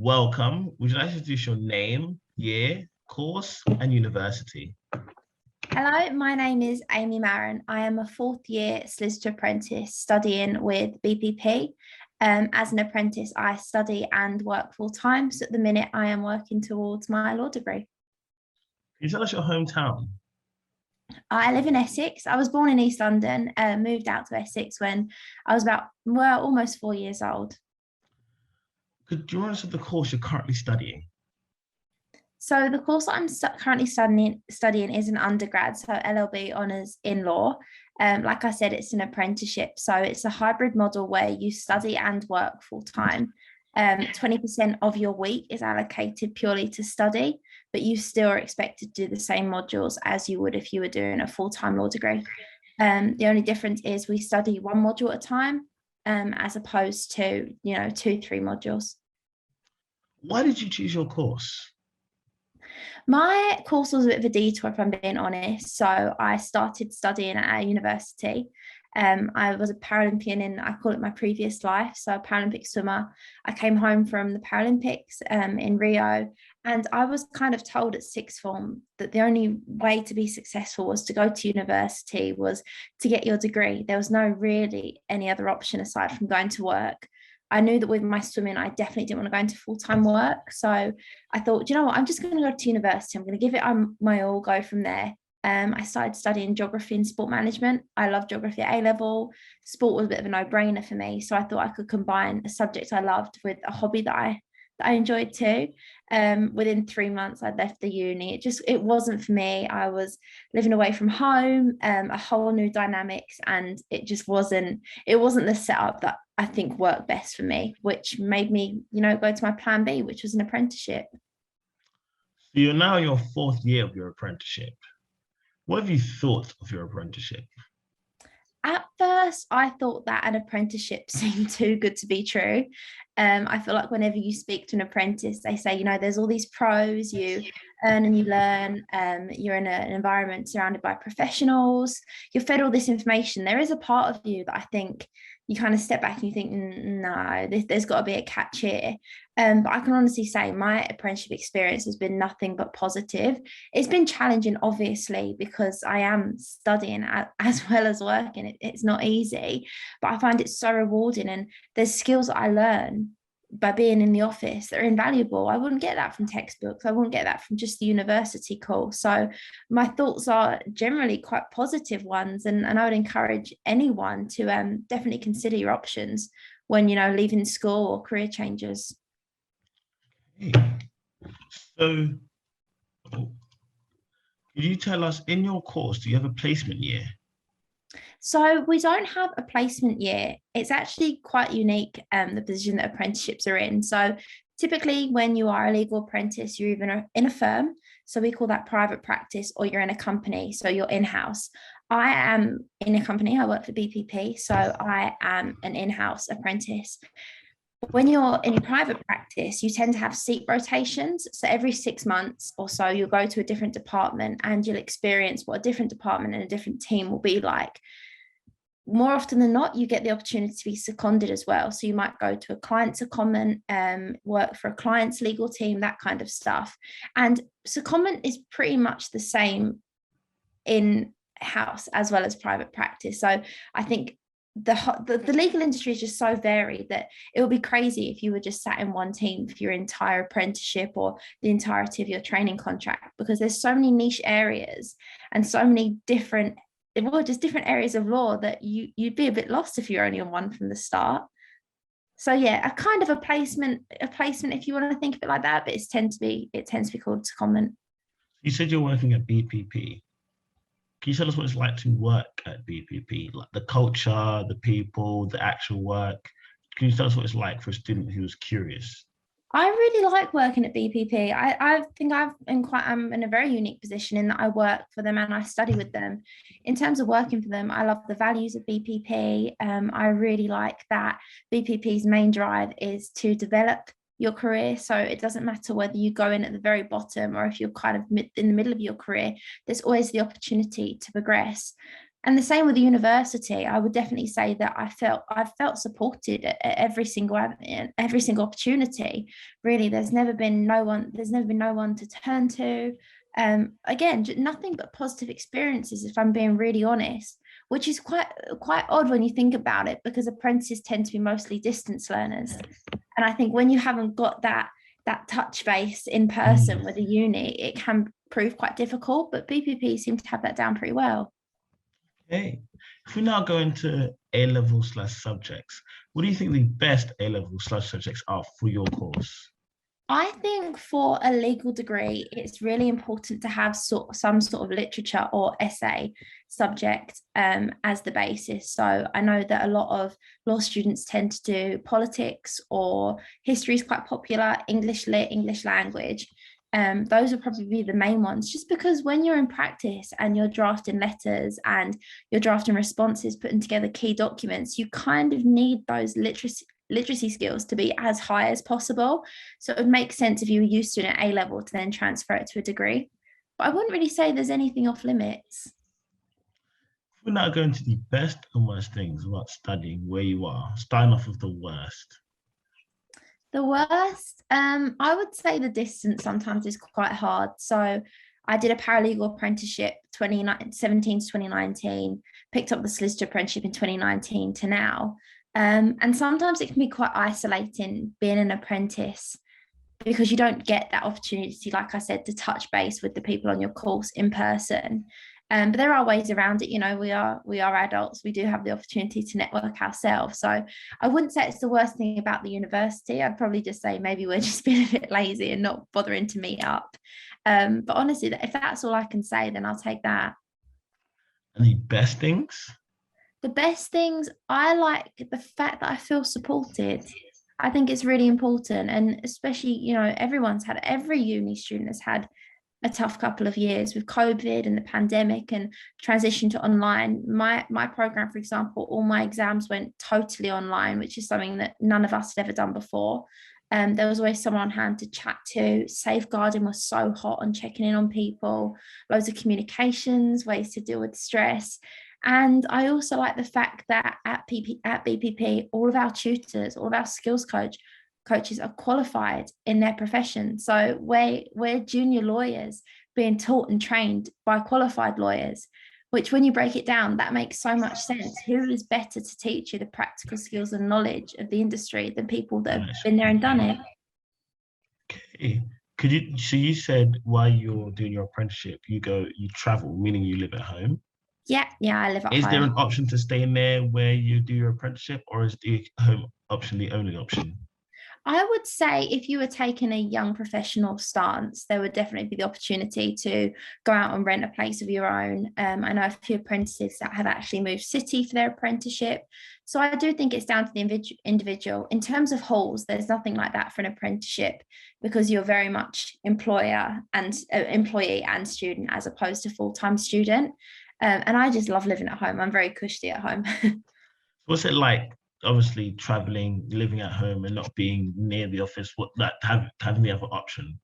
welcome. Would you like to introduce your name, year, course, and university? Hello, my name is Amy Marren. I am a fourth year solicitor apprentice studying with BPP. As an apprentice, I study and work full time. So at the minute, I am working towards my law degree. Can you tell us your hometown? I live in Essex. I was born in East London, moved out to Essex when I was almost 4 years old. Could you run us through the course you're currently studying? So the course that I'm currently studying is an undergrad, so LLB honours in law. Like I said, it's an apprenticeship, so it's a hybrid model where you study and work full time. 20% of your week is allocated purely to study, but you still are expected to do the same modules as you would if you were doing a full-time law degree. The only difference is we study one module at a time, as opposed to 2-3 modules. Why did you choose your course? My course was a bit of a detour, if I'm being honest. So I started studying at a university. I was a Paralympian in, I call it my previous life, so a Paralympic swimmer. I came home from the Paralympics in Rio, and I was kind of told at sixth form that the only way to be successful was to go to university, was to get your degree. There was no really any other option aside from going to work. I knew that with my swimming, I definitely didn't want to go into full-time work. So I thought, you know what, I'm just going to go to university. I'm going to give it my all, go from there. I started studying geography and sport management. I love geography at A-level. Sport was a bit of a no-brainer for me. So I thought I could combine a subject I loved with a hobby that I enjoyed too. Within 3 months, I'd left the uni. It wasn't for me. I was living away from home, a whole new dynamics, and it wasn't the setup that I think worked best for me, which made me, go to my plan B, which was an apprenticeship. So you're now in your 4th year of your apprenticeship. What have you thought of your apprenticeship? At first, I thought that an apprenticeship seemed too good to be true. I feel like whenever you speak to an apprentice, they say, there's all these pros, you earn and you learn, you're in an environment surrounded by professionals, you're fed all this information. There is a part of you that I think you kind of step back and you think, no, there's got to be a catch here. But I can honestly say my apprenticeship experience has been nothing but positive. It's been challenging, obviously, because I am studying as well as working. It's not easy, but I find it so rewarding. And there's skills that I learn by being in the office that are invaluable. I wouldn't get that from textbooks. I wouldn't get that from just the university course. So my thoughts are generally quite positive ones. And I would encourage anyone to definitely consider your options when, leaving school or career changes. So, could you tell us, in your course, do you have a placement year? So we don't have a placement year. It's actually quite unique, the position that apprenticeships are in. So typically when you are a legal apprentice, you're either in a firm, so we call that private practice, or you're in a company, so you're in-house. I am in a company, I work for BPP, so I am an in-house apprentice. When you're in private practice, you tend to have seat rotations. So every 6 months or so, you'll go to a different department and you'll experience what a different department and a different team will be like. More often than not, you get the opportunity to be seconded as well. So you might go to a client's secondment, work for a client's legal team, that kind of stuff. And secondment is pretty much the same in house as well as private practice. So I think the legal industry is just so varied that it would be crazy if you were just sat in one team for your entire apprenticeship or the entirety of your training contract, because there's so many niche areas and so many different areas of law that you'd be a bit lost if you're only on one from the start. So yeah, a kind of a placement if you want to think of it like that, but it tends to be called secondment. You said you're working at BPP. Can you tell us what it's like to work at BPP? Like the culture, the people, the actual work. Can you tell us what it's like for a student who's curious? I really like working at BPP. I think I'm in a very unique position in that I work for them and I study with them. In terms of working for them, I love the values of BPP. I really like that BPP's main drive is to develop your career. So it doesn't matter whether you go in at the very bottom or if you're kind of in the middle of your career, there's always the opportunity to progress. And the same with the university. I would definitely say that I've felt supported at every single opportunity. Really, there's never been no one to turn to. Again, nothing but positive experiences, if I'm being really honest, which is quite odd when you think about it, because apprentices tend to be mostly distance learners. And I think when you haven't got that touch base in person with a uni, it can prove quite difficult. But BPP seem to have that down pretty well. Okay. If we now go into A-level slash subjects, what do you think the best A-level slash subjects are for your course? I think for a legal degree, it's really important to have some sort of literature or essay subject as the basis. So I know that a lot of law students tend to do politics, or history is quite popular, English lit, English language. Those would probably be the main ones, just because when you're in practice and you're drafting letters and you're drafting responses, putting together key documents, you kind of need those literacy skills to be as high as possible. So it would make sense if you were used to it at A level to then transfer it to a degree. But I wouldn't really say there's anything off limits. We're now going to the best and worst things about studying where you are, starting off with the worst. The worst, I would say the distance sometimes is quite hard. So I did a paralegal apprenticeship 2017 to 2019, picked up the solicitor apprenticeship in 2019 to now. And sometimes it can be quite isolating being an apprentice, because you don't get that opportunity, like I said, to touch base with the people on your course in person. But there are ways around it. You know, we are adults. We do have the opportunity to network ourselves. So I wouldn't say it's the worst thing about the university. I'd probably just say maybe we're just being a bit lazy and not bothering to meet up. But honestly, if that's all I can say, then I'll take that. And the best things? The best things, I like the fact that I feel supported. I think it's really important. And especially, you know, every uni student has had a tough couple of years with COVID and the pandemic and transition to online. My program, for example, all my exams went totally online, which is something that none of us had ever done before. There was always someone on hand to chat to. Safeguarding was so hot on checking in on people, loads of communications, ways to deal with stress. And I also like the fact that at BPP, all of our tutors, all of our coaches are qualified in their profession. So we're junior lawyers being taught and trained by qualified lawyers, which when you break it down, that makes so much sense. Who is better to teach you the practical skills and knowledge of the industry than people that have been there and done it? Okay. So you said while you're doing your apprenticeship, you travel, meaning you live at home. Yeah, I live at Is home. there an option to stay in there where you do your apprenticeship, or is the home option the only option? I would say if you were taking a young professional stance, there would definitely be the opportunity to go out and rent a place of your own. I know a few apprentices that have actually moved city for their apprenticeship. So I do think it's down to the individual. In terms of halls, there's nothing like that for an apprenticeship, because you're very much employee and student, as opposed to full-time student. And I just love living at home. I'm very cushy at home. What's it like, obviously traveling, living at home and not being near the office, having the other option?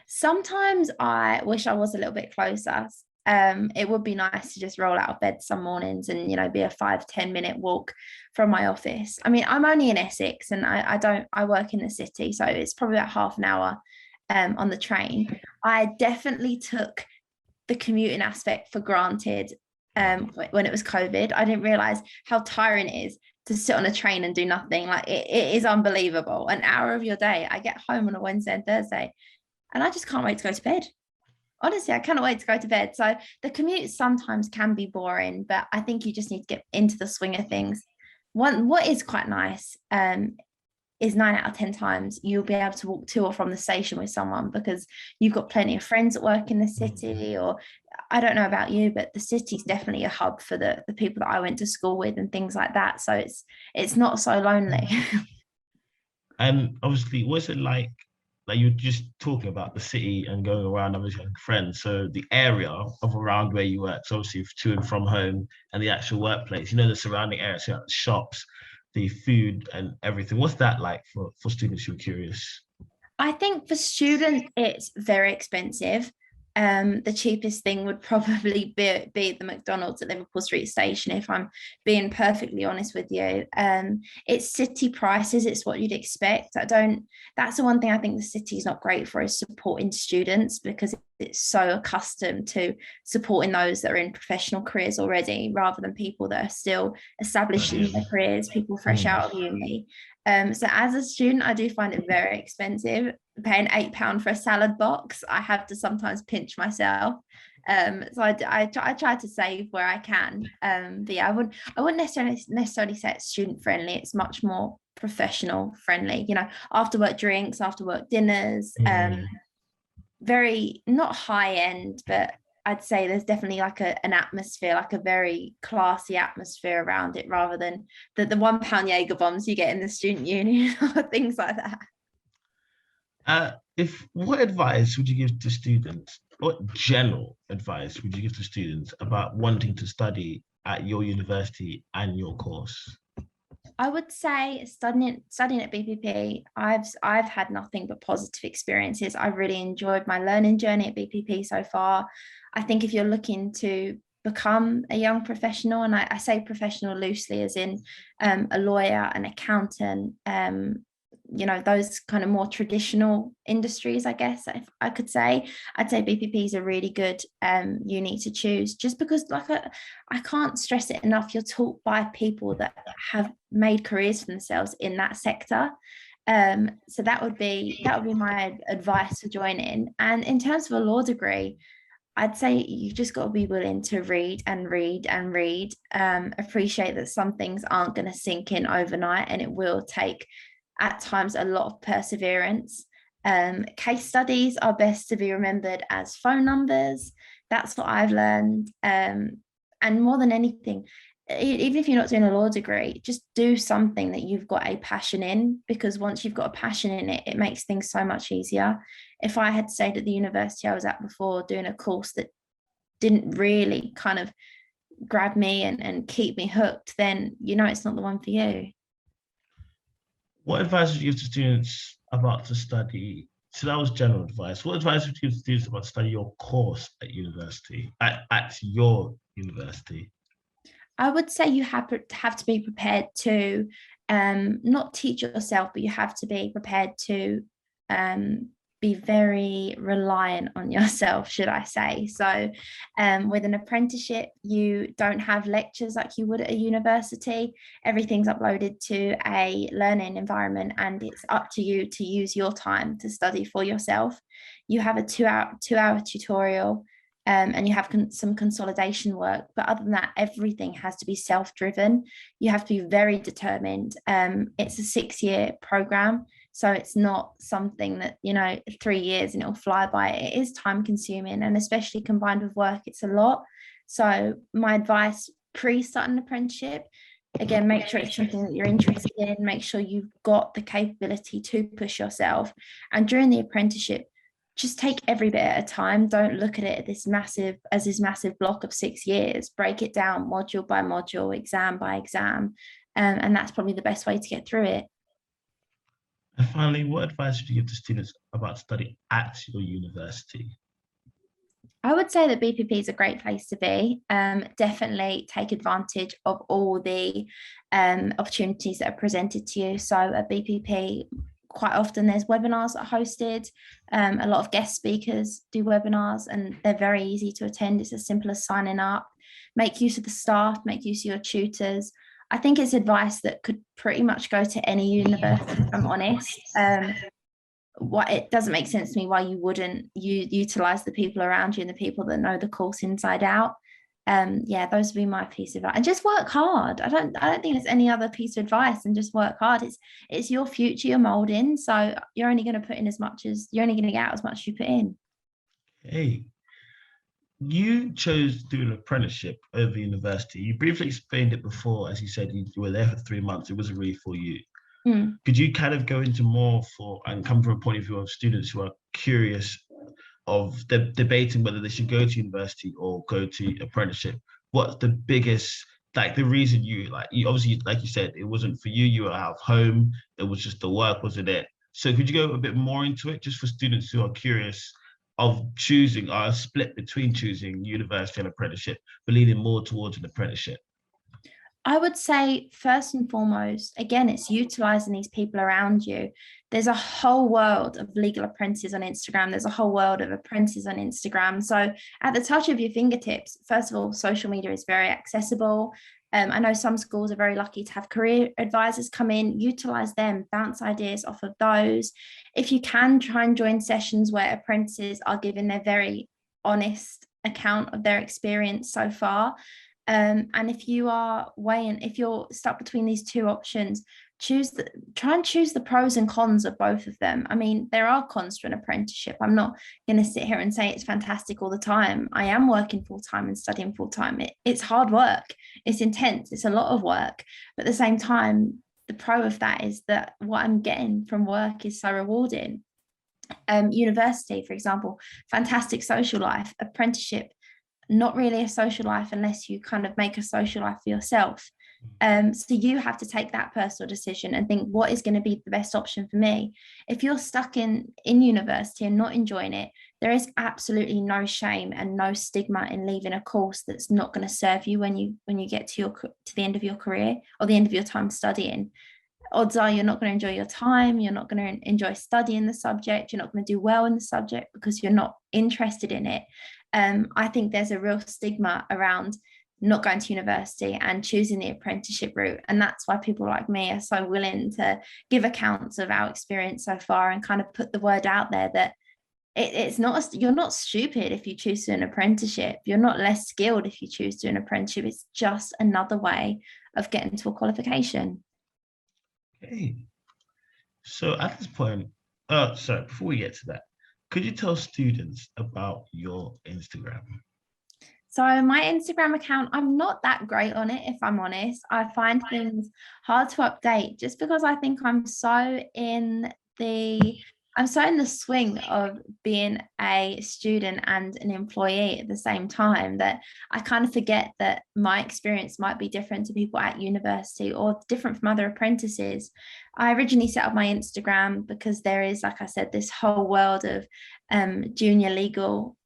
Sometimes I wish I was a little bit closer. It would be nice to just roll out of bed some mornings and, you know, be a 5-10 minute walk from my office. I mean, I'm only in Essex, and I work in the city, so it's probably about half an hour on the train. I definitely took the commuting aspect for granted when it was COVID. I didn't realize how tiring it is to sit on a train and do nothing. Like it is unbelievable. An hour of your day. I get home on a Wednesday and Thursday, and I just can't wait to go to bed. Honestly, I cannot wait to go to bed. So the commute sometimes can be boring, but I think you just need to get into the swing of things. What is quite nice is 9 out of 10 times you'll be able to walk to or from the station with someone, because you've got plenty of friends that work in the city. Or I don't know about you, but the city's definitely a hub for the people that I went to school with and things like that. So it's not so lonely. And obviously, what's it like you're just talking about the city and going around and visiting friends? So the area of around where you work, so obviously to and from home and the actual workplace, you know, the surrounding areas, you know, the shops, the food and everything. What's that like for students who are curious? I think for students, it's very expensive. The cheapest thing would probably be the McDonald's at Liverpool Street Station, if I'm being perfectly honest with you. It's city prices, it's what you'd expect. That's the one thing I think the city is not great for, is supporting students, because it's so accustomed to supporting those that are in professional careers already, rather than people that are still established in their careers, people fresh out of uni. So as a student, I do find it very expensive. Paying £8 for a salad box, I have to sometimes pinch myself. So I try to save where I can. But yeah, I wouldn't necessarily say it's student friendly. It's much more professional friendly. You know, after work drinks, after work dinners. Very not high end, but I'd say there's definitely like an atmosphere, like a very classy atmosphere around it, rather than the £1 Jaeger bombs you get in the student union or things like that. What advice would you give to students? What general advice would you give to students about wanting to study at your university and your course? I would say studying at BPP, I've had nothing but positive experiences. I really enjoyed my learning journey at BPP so far. I think if you're looking to become a young professional, and I say professional loosely, as in a lawyer, an accountant, you know, those kind of more traditional industries, I guess, if I could say, I'd say BPP is a really good uni to choose, just because, like, I can't stress it enough, you're taught by people that have made careers for themselves in that sector. So that would be my advice for joining. And in terms of a law degree, I'd say you've just got to be willing to read and read and read. Appreciate that some things aren't going to sink in overnight, and it will take at times a lot of perseverance. Case studies are best to be remembered as phone numbers. That's what I've learned. And more than anything, even if you're not doing a law degree, just do something that you've got a passion in, because once you've got a passion in it, it makes things so much easier. If I had stayed at the university I was at before doing a course that didn't really kind of grab me and keep me hooked, then you know it's not the one for you. What advice would you give to students about to study? So that was general advice. What advice would you give to students about to study your course at university, at your university? I would say you have to be prepared to not teach yourself, but you have to be prepared to be very reliant on yourself, should I say. So with an apprenticeship, you don't have lectures like you would at a university. Everything's uploaded to a learning environment, and it's up to you to use your time to study for yourself. You have a two hour tutorial, and you have some consolidation work. But other than that, everything has to be self-driven. You have to be very determined. It's a 6-year program, so it's not something that, you know, 3 years and it'll fly by. It is time consuming, and especially combined with work, it's a lot. So my advice pre-starting an apprenticeship, again, make sure it's something that you're interested in, make sure you've got the capability to push yourself. And during the apprenticeship, just take every bit at a time. Don't look at it as this massive block of 6 years. Break it down module by module, exam by exam. And that's probably the best way to get through it. And finally, what advice would you give to students about studying at your university? I would say that BPP is a great place to be. Definitely take advantage of all the opportunities that are presented to you. So at BPP, quite often there's webinars that are hosted. A lot of guest speakers do webinars, and they're very easy to attend. It's as simple as signing up. Make use of the staff, make use of your tutors. I think it's advice that could pretty much go to any university, if I'm honest. What it doesn't make sense to me why you wouldn't utilize the people around you and the people that know the course inside out. Yeah, those would be my piece of advice. And just work hard. I don't think there's any other piece of advice, and just work hard. It's your future you're molding, so you're only going to put in as much as you're only going to get out as much as you put in. Hey, you chose to do an apprenticeship over university. You briefly explained it before, as you said, you were there for 3 months. It wasn't really for you. Could you kind of go into more and come from a point of view of students who are curious of debating whether they should go to university or go to apprenticeship? What's the biggest, like, the reason you obviously, like you said, it wasn't for you, you were out of home, it was just the work, wasn't it? So could you go a bit more into it, just for students who are curious of choosing are split between choosing university and apprenticeship, but leaning more towards an apprenticeship? I would say, first and foremost, again, it's utilizing these people around you. There's a whole world of legal apprentices on Instagram. There's a whole world of apprentices on Instagram. So, at the touch of your fingertips, first of all, social media is very accessible. I know some schools are very lucky to have career advisors come in, utilize them, bounce ideas off of those. If you can, try and join sessions where apprentices are given their very honest account of their experience so far. And if if you're stuck between these two options, try and choose the pros and cons of both of them. I mean, there are cons to an apprenticeship. I'm not going to sit here and say it's fantastic all the time. I am working full time and studying full time. It's hard work. It's intense. It's a lot of work. But at the same time, the pro of that is that what I'm getting from work is so rewarding. University, for example, fantastic social life. Apprenticeship, not really a social life unless you kind of make a social life for yourself. So you have to take that personal decision and think, what is going to be the best option for me? If you're stuck in university and not enjoying it, there is absolutely no shame and no stigma in leaving a course that's not going to serve you when you get to the end of your career or the end of your time studying. Odds are you're not going to enjoy your time, you're not going to enjoy studying the subject, you're not going to do well in the subject because you're not interested in it. I think there's a real stigma around not going to university and choosing the apprenticeship route. And that's why people like me are so willing to give accounts of our experience so far and kind of put the word out there that it's not, you're not stupid if you choose to do an apprenticeship. You're not less skilled if you choose to do an apprenticeship. It's just another way of getting to a qualification. Okay. So at this point, sorry, before we get to that, could you tell students about your Instagram? So my Instagram account, I'm not that great on it, if I'm honest. I find things hard to update just because I think I'm so in the swing of being a student and an employee at the same time that I kind of forget that my experience might be different to people at university or different from other apprentices. I originally set up my Instagram because there is, like I said, this whole world of junior legal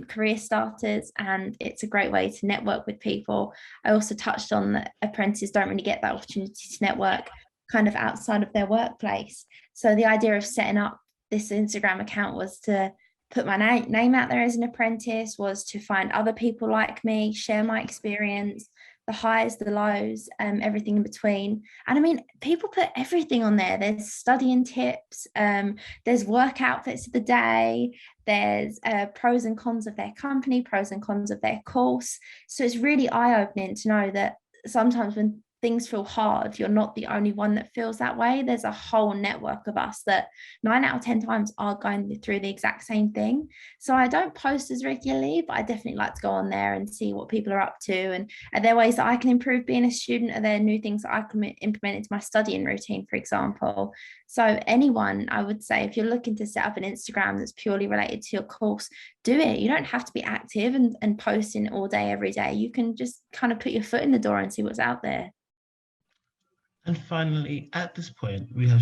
career starters, and it's a great way to network with people. I also touched on that apprentices don't really get that opportunity to network kind of outside of their workplace. So the idea of setting up this Instagram account was to put my name out there as an apprentice, was to find other people like me, share my experience, the highs, the lows, everything in between. And I mean, people put everything on there. There's studying tips, there's work outfits of the day, there's pros and cons of their company, pros and cons of their course. So it's really eye-opening to know that sometimes when things feel hard, you're not the only one that feels that way. There's a whole network of us that 9 out of 10 times are going through the exact same thing. So I don't post as regularly, but I definitely like to go on there and see what people are up to. And are there ways that I can improve being a student? Are there new things that I can implement into my studying routine, for example? So anyone, I would say, if you're looking to set up an Instagram that's purely related to your course, do it. You don't have to be active and posting all day, every day. You can just kind of put your foot in the door and see what's out there. And finally, at this point, we have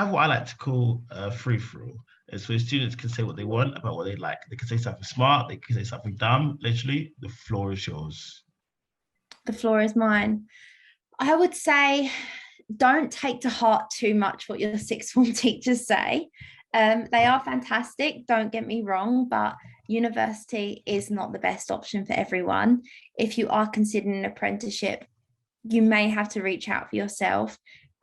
what I like to call free for all. It's where students can say what they want about what they like. They can say something smart, they can say something dumb. Literally, the floor is yours. The floor is mine. I would say don't take to heart too much what your sixth form teachers say. They are fantastic, don't get me wrong, but university is not the best option for everyone. If you are considering an apprenticeship, you may have to reach out for yourself.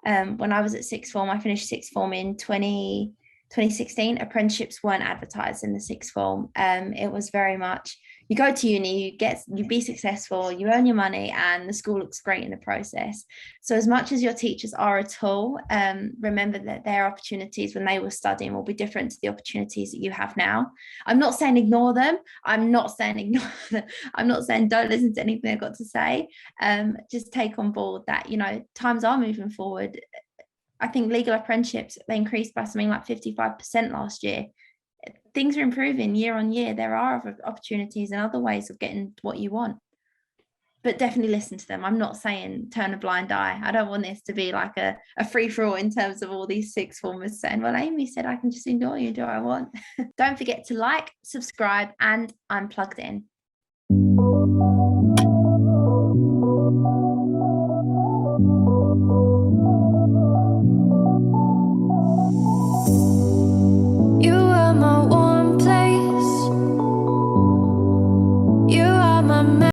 When I was at sixth form, I finished sixth form in 2016. Apprenticeships weren't advertised in the sixth form. It was very much, you go to uni, you be successful, you earn your money, and the school looks great in the process. So as much as your teachers are a tool, remember that their opportunities when they were studying will be different to the opportunities that you have now. I'm not saying ignore them. I'm not saying don't listen to anything they've got to say. Just take on board that, times are moving forward. I think legal apprenticeships, they increased by something like 55% last year. Things are improving year on year. There are other opportunities and other ways of getting what you want. but definitely listen to them. I'm not saying turn a blind eye. I don't want this to be like a free-for-all in terms of all these sixth formers saying, well, Amy said I can just ignore you, do I want? Don't forget to like, subscribe, and I'm plugged in.